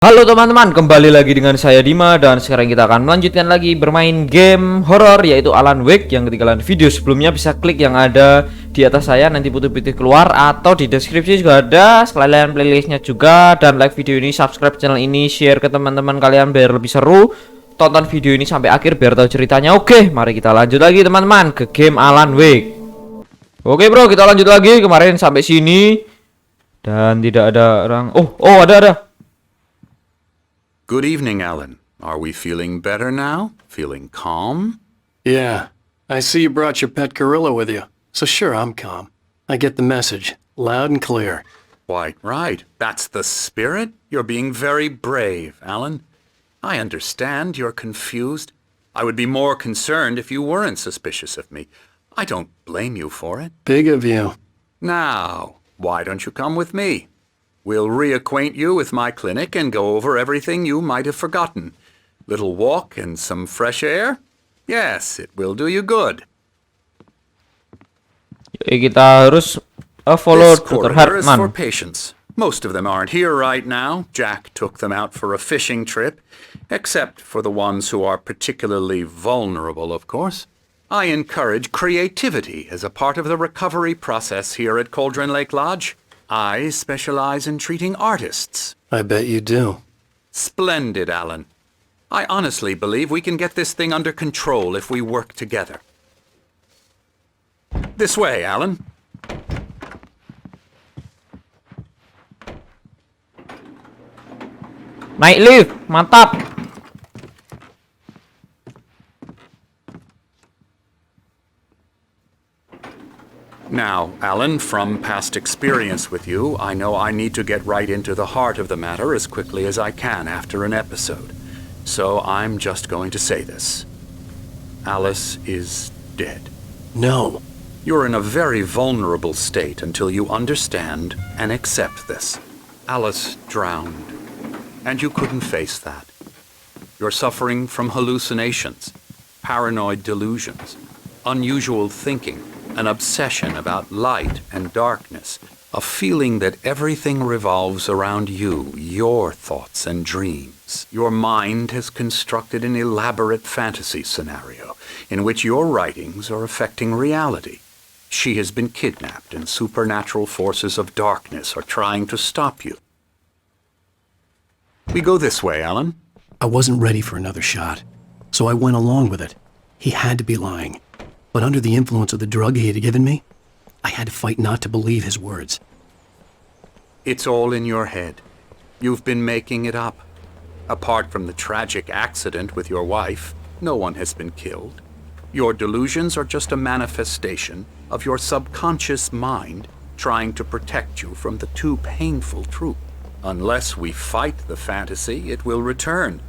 Halo teman-teman, kembali lagi dengan saya Dhima. Dan sekarang kita akan melanjutkan lagi bermain game horror, yaitu Alan Wake. Yang ketinggalan video sebelumnya bisa klik yang ada di atas saya, nanti putih-putih keluar. Atau di deskripsi juga ada, sekalian playlistnya juga. Dan like video ini, subscribe channel ini, share ke teman-teman kalian biar lebih seru. Tonton video ini sampai akhir biar tahu ceritanya. Oke, mari kita lanjut lagi teman-teman ke game Alan Wake. Oke bro, kita lanjut lagi. Kemarin sampai sini dan tidak ada orang. Oh ada. Good evening, Alan. Are we feeling better now? Feeling calm? Yeah, I see you brought your pet gorilla with you. So sure, I'm calm. I get the message, loud and clear. Quite right. That's the spirit. You're being very brave, Alan. I understand you're confused. I would be more concerned if you weren't suspicious of me. I don't blame you for it. Big of you. Now, why don't you come with me? We'll reacquaint you with my clinic and go over everything you might have forgotten. Little walk and some fresh air? Yes, it will do you good. Kita harus follow This Dr. corridor is for Hartman. patients. Most of them aren't here right now. Jack took them out for a fishing trip, except for the ones who are particularly vulnerable, of course. I encourage creativity as a part of the recovery process here at Cauldron Lake Lodge. I specialize in treating artists. I bet you do. Splendid, Alan. I honestly believe we can get this thing under control if we work together. This way, Alan. Naik lift, mantap. Now, Alan, from past experience with you, I know I need to get right into the heart of the matter as quickly as I can after an episode. So I'm just going to say this. Alice is dead. No. You're in a very vulnerable state until you understand and accept this. Alice drowned, and you couldn't face that. You're suffering from hallucinations, paranoid delusions, unusual thinking, an obsession about light and darkness, a feeling that everything revolves around you, your thoughts and dreams. Your mind has constructed an elaborate fantasy scenario in which your writings are affecting reality. She has been kidnapped and supernatural forces of darkness are trying to stop you. We go this way, Alan. I wasn't ready for another shot, so I went along with it. He had to be lying. But under the influence of the drug he had given me, I had to fight not to believe his words. It's all in your head. You've been making it up. Apart from the tragic accident with your wife, no one has been killed. Your delusions are just a manifestation of your subconscious mind trying to protect you from the too painful truth. Unless we fight the fantasy, it will return.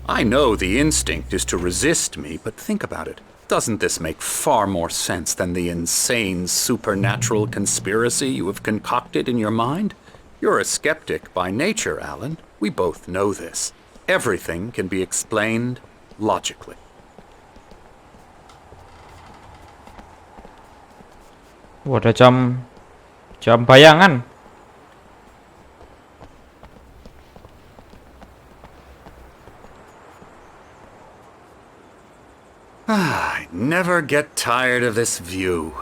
I know the instinct is to resist me, but think about it. Doesn't this make far more sense than the insane supernatural conspiracy you have concocted in your mind? You're a skeptic by nature, Alan. We both know this. Everything can be explained logically. Wah, ada jam bayangan. I never get tired of this view.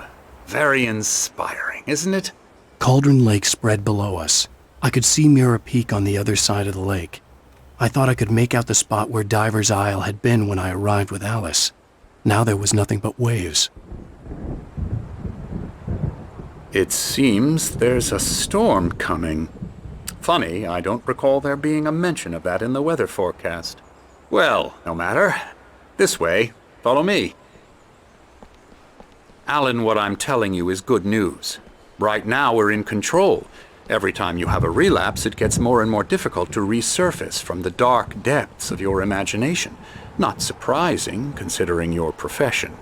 Very inspiring, isn't it? Cauldron Lake spread below us. I could see Mirror Peak on the other side of the lake. I thought I could make out the spot where Diver's Isle had been when I arrived with Alice. Now there was nothing but waves. It seems there's a storm coming. Funny, I don't recall there being a mention of that in the weather forecast. Well, no matter. This way. Follow me. Alan, what I'm telling you is good news. Right now we're in control. Every time you have a relapse, it gets more and more difficult to resurface from the dark depths of your imagination. Not surprising, considering your profession.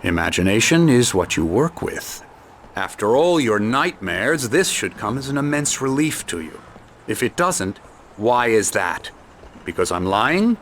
Imagination is what you work with. After all your nightmares, this should come as an immense relief to you. If it doesn't, why is that? Because I'm lying?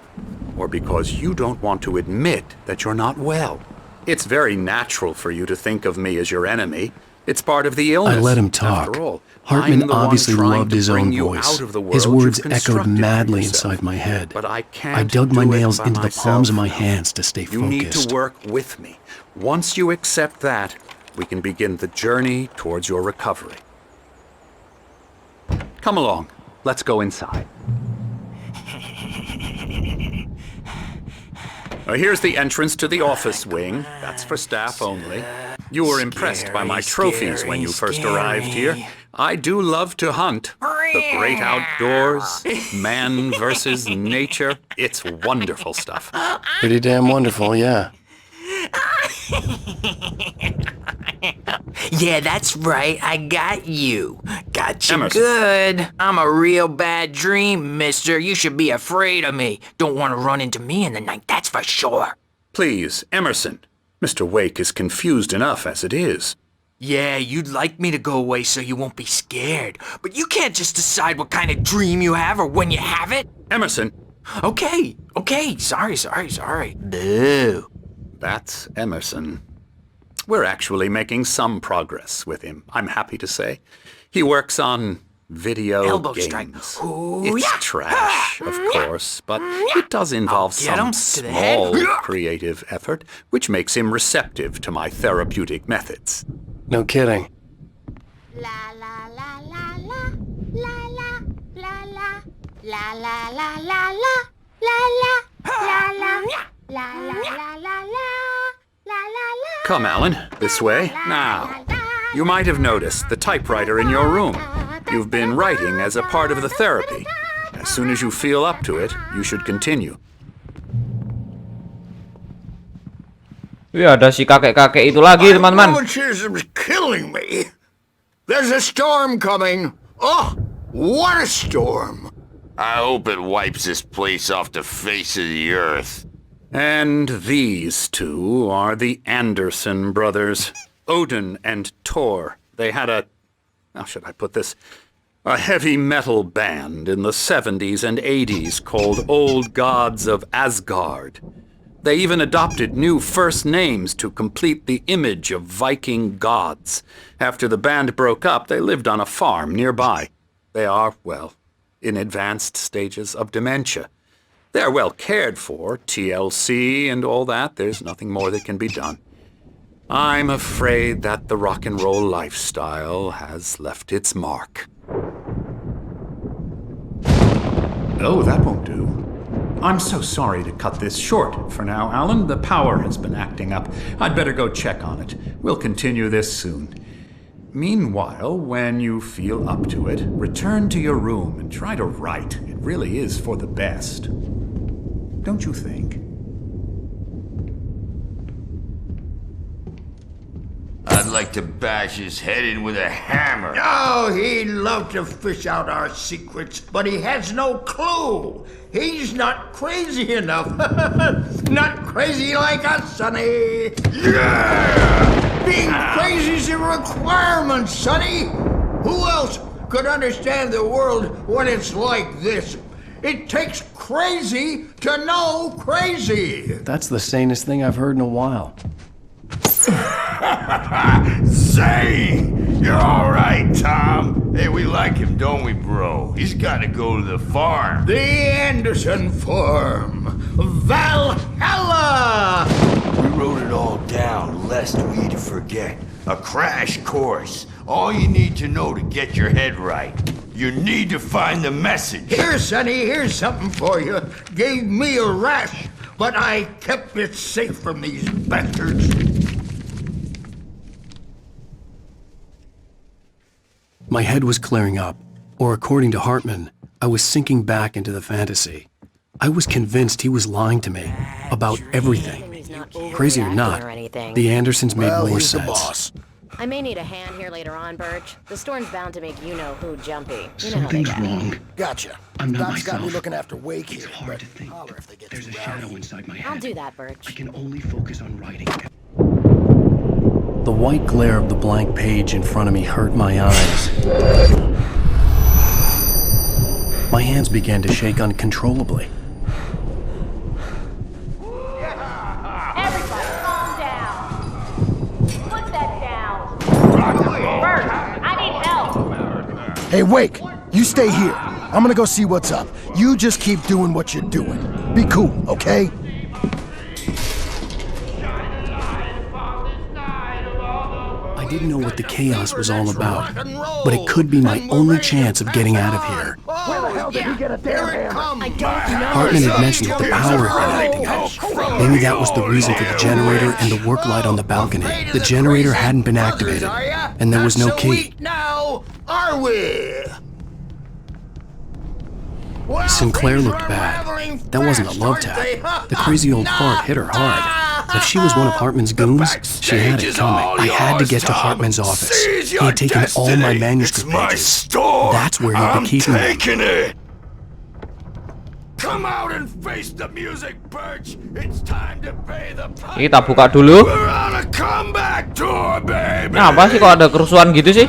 Or because you don't want to admit that you're not well? It's very natural for you to think of me as your enemy. It's part of the illness. I let him talk. After all, Hartman I'm the one obviously trying loved to his bring own you voice. out of the His world words you've echoed constructed for madly yourself. inside my head. But I can't I dug my do it nails by into the palms of my myself. hands to stay You need focused. to work with me. Once you accept that, we can begin the journey towards your recovery. Come along. Let's go inside. Here's the entrance to the office wing. That's for staff only. You were impressed by my trophies when you first arrived here. I do love to hunt. The great outdoors, man versus nature. It's wonderful stuff. Pretty damn wonderful, yeah. Yeah, that's right. I got you. Got you Emerson. good. I'm a real bad dream, mister. You should be afraid of me. Don't want to run into me in the night, that's for sure. Please, Emerson. Mr. Wake is confused enough as it is. Yeah, you'd like me to go away so you won't be scared. But you can't just decide what kind of dream you have or when you have it. Emerson, Okay. Sorry. Boo. that's Emerson. We're actually making some progress with him, I'm happy to say. He works on video Elbow games. strike. Ooh, It's yeah. trash, of course, but it does involve Get him some to the head. small creative effort, which makes him receptive to my therapeutic methods. No kidding. La la la la la la la la la la la la la la la la la la la. Come, Alan, this way. Now, you might have noticed the typewriter in your room. You've been writing as a part of the therapy. As soon as you feel up to it, you should continue. Ya, ada si kakek-kakek itu lagi, teman-teman. Rheumatism's killing me. There's a storm coming. Oh, what a storm. I hope it wipes this place off the face of the earth. And these two are the Anderson brothers, Odin and Thor. They had how should I put this? A heavy metal band in the 70s and 80s called Old Gods of Asgard. They even adopted new first names to complete the image of Viking gods. After the band broke up, they lived on a farm nearby. They are, well, in advanced stages of dementia. They're well cared for, TLC and all that. There's nothing more that can be done. I'm afraid that the rock and roll lifestyle has left its mark. Oh, that won't do. I'm so sorry to cut this short for now, Alan. The power has been acting up. I'd better go check on it. We'll continue this soon. Meanwhile, when you feel up to it, return to your room and try to write. It really is for the best. Don't you think? I'd like to bash his head in with a hammer. Oh, he'd love to fish out our secrets, but he has no clue. He's not crazy enough. Not crazy like us, Sonny. Yeah! Being crazy's a requirement, Sonny. Who else could understand the world when it's like this? It takes crazy to know crazy. That's the sanest thing I've heard in a while. Zane! You're all right, Tom. Hey, we like him, don't we, bro? He's got to go to the farm. The Anderson Farm. Valhalla! We wrote it all down, lest we forget. A crash course. All you need to know to get your head right. You need to find the message. Here, Sonny, here's something for you. Gave me a rash, but I kept it safe from these bastards. My head was clearing up, or according to Hartman, I was sinking back into the fantasy. I was convinced he was lying to me about everything. Crazy or not, the Andersons made more he's the sense. boss. I may need a hand here later on, Birch. The storm's bound to make you-know-who jumpy. You know how they get. wrong. Gotcha. I'm not Doc's got me myself. looking after Wake It's here, hard but to think. holler if they get There's a too shadow rowdy. inside my head. I'll do that, I Birch. can only focus on writing. The white glare of the blank page in front of me hurt my eyes. My hands began to shake uncontrollably. Everybody, calm down. Put that down. Hey, Wake, you stay here. I'm gonna go see what's up. You just keep doing what you're doing. Be cool, okay? I didn't know what the chaos was all about, but it could be my only chance of getting out of here. Where the hell did he get a damn hammer? I don't know. Hartman had mentioned that the power had been acting up. Maybe that was the reason for the generator and the work light on the balcony. The generator hadn't been activated, and there was no key. Now, are we? Sinclair looked bad. That wasn't a love tap. The crazy old fart hit her hard. If she was one of Hartman's goons, she had it coming. I had to get to Hartman's office. He had taken all my manuscript pages. That's where he'd be keeping them. Come out and face the music, Birch. It's time to pay the price. Kita buka dulu. We're on a comeback tour, baby. Nah, apa sih kok ada kerusuhan gitu sih?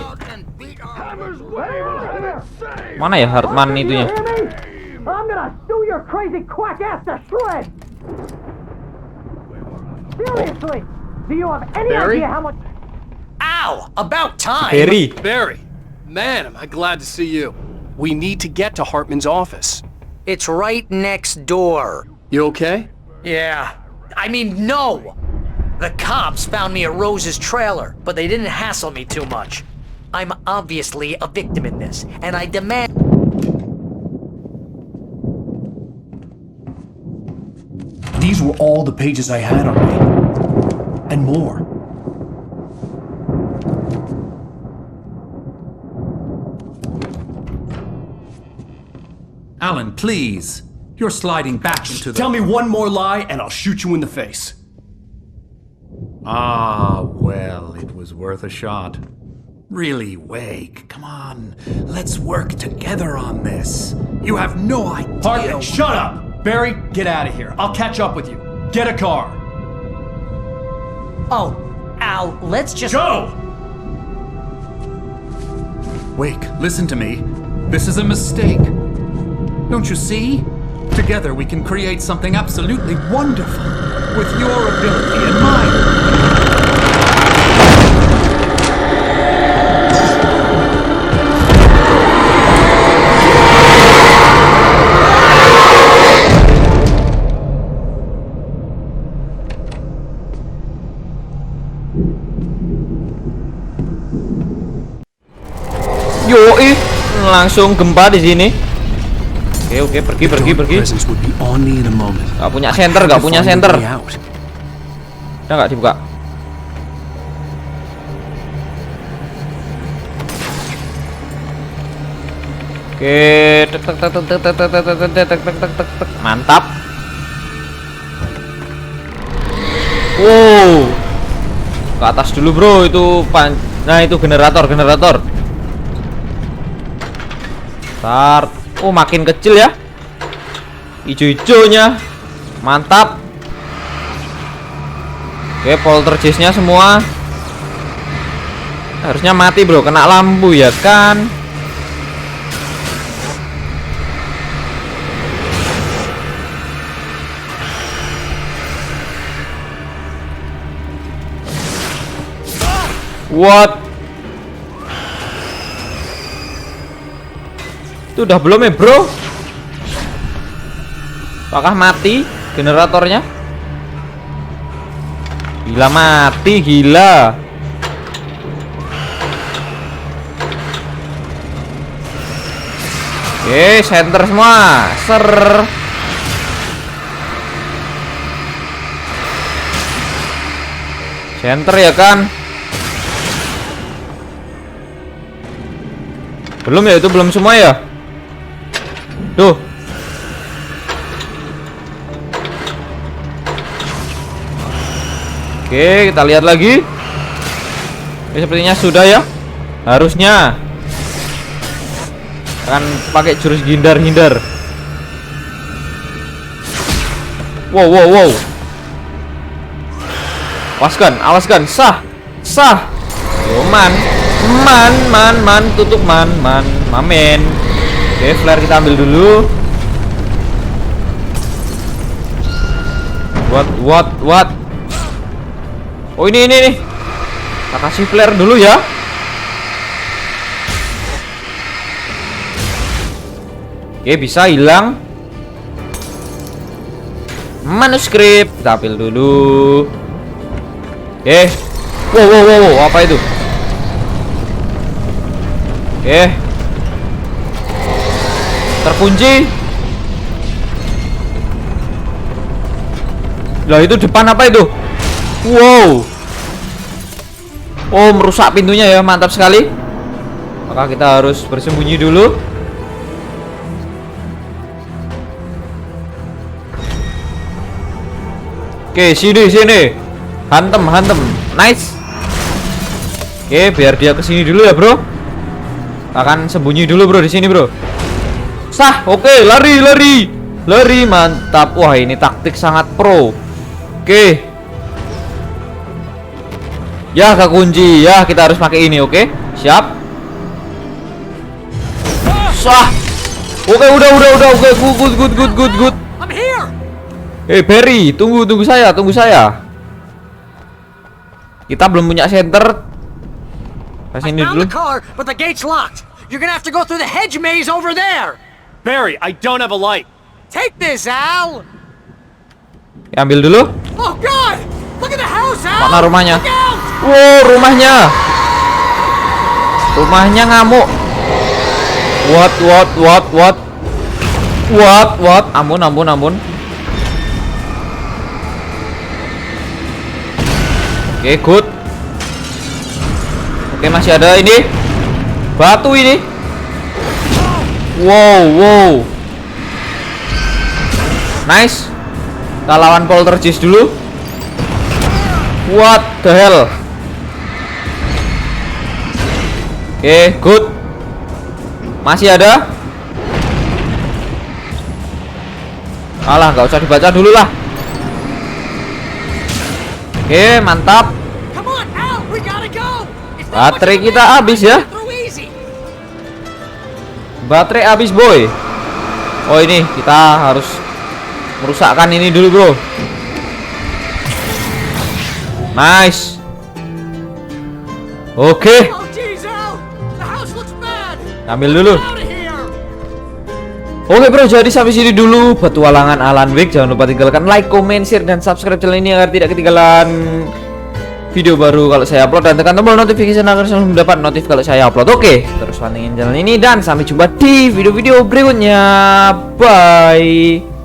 Mana ya Hartman itunya? I'm gonna sew your crazy quack ass to shreds! Seriously, do you have any idea how much... Ow! About time! Barry. Barry, man, am I glad to see you. We need to get to Hartman's office. It's right next door. You okay? Yeah. I mean, no! The cops found me at Rose's trailer, but they didn't hassle me too much. I'm obviously a victim in this, and I demand... These were all the pages I had on me. And more. Alan, please. You're sliding back into the... Tell me one more lie and I'll shoot you in the face. Ah, well, it was worth a shot. Really, Wake, come on. Let's work together on this. You have no idea... Hartman, shut up! Barry, get out of here. I'll catch up with you. Get a car. Oh, Al, let's just... Go! Wake, listen to me. This is a mistake. Don't you see? Together we can create something absolutely wonderful. With your ability and mine. Yoi, langsung gempa di sini. Oke, pergi. Gak punya center, Udah nggak dibuka. Oke, mantap. Wow, ke atas dulu bro, itu nah itu generator. Start. Oh, makin kecil ya. Ijo-ijonya. Mantap. Oke, poltergeistnya semua. Harusnya mati bro, kena lampu ya kan. What? Itu udah belum ya bro? Apakah mati generatornya? Gila, mati, gila. Oke, center semua. Ser. Center ya kan? Belum ya, itu belum semua ya? Tuh. Oke, kita lihat lagi. Ini sepertinya sudah ya. Harusnya. Akan pakai jurus hindar. Wow. Awaskan. Sah. Yo, man, tutup mamen. Oke, flare kita ambil dulu. What? Oh, ini. Kita kasih flare dulu ya. Oke, bisa hilang. Manuskrip, kita ambil dulu. Oke. Wow, apa itu? Oke. Terkunci. Lah itu depan apa itu? Wow. Oh, merusak pintunya ya, mantap sekali. Maka kita harus bersembunyi dulu. Oke, sini. Hantem. Nice. Oke, biar dia kesini dulu ya, bro. Akan sembunyi dulu, bro, di sini, bro. Sah, oke, lari, mantap. Wah, ini taktik sangat pro. Oke. Ya, kekunci. Ya, kita harus pakai ini, oke? Siap. Sah. Oke, udah, oke, good. I'm here. Barry, tunggu saya. Kita belum punya center. I Sini found dulu. the car, but the gate's locked. You're gonna have to go through the hedge maze over there. Barry, I don't have a light. Take this, Al. Ambil dulu. Oh God! Look at the house, Al. Mana rumahnya? Look out! Wow, rumahnya ngamuk. What? Ampun. Oke, good. Oke, masih ada ini batu ini. Wow. Nice. Kita lawan poltergeist dulu. What the hell? Oke, good. Masih ada. Alah, nggak usah dibaca dulu lah. Oke, mantap. Come on, Al, we gotta go. It's not Baterai much of a kita maze. habis ya. Through easy. Baterai habis, boy. Oh, ini kita harus merusakkan ini dulu, bro. Nice. Oke. Oh, geez, Al. The house looks bad. Ambil dulu. Out of here. Oke, bro, jadi sampai sini dulu petualangan Alan Wake. Jangan lupa tinggalkan like, comment, share, dan subscribe channel ini agar tidak ketinggalan video baru kalau saya upload, dan tekan tombol notifikasi agar selalu mendapat notif kalau saya upload. Oke, terus pantengin channel ini dan sampai jumpa di video-video berikutnya. Bye.